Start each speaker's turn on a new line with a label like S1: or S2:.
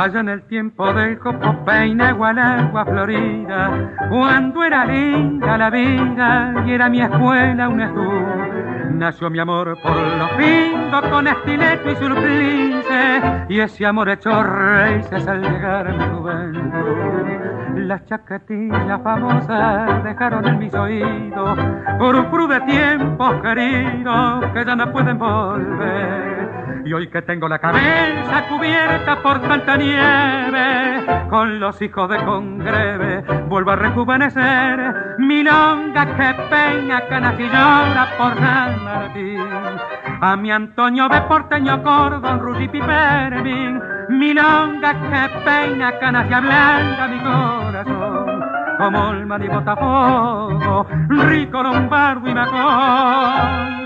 S1: allá en el tiempo del Copopeina, Gualagua, Florida, cuando era linda la vida y era mi escuela un estudio. Nació mi amor por los pintos con estileto y surplice, y ese amor hecho raíces al llegar a mi juventud. Las chaquetillas famosas dejaron en mis oídos frufru de tiempos queridos que ya no pueden volver. Y hoy que tengo la cabeza cubierta por tanta nieve, con los hijos de Congreve vuelvo a rejuvenecer. Milonga que peña canas y llora por San Martín, a mi Antonio de Porteño Cordón, Rudy Pipermin. Milonga que peña canas y ablanda mi corazón, como el mar y Botafogo, Rico, Lombardo y Macón.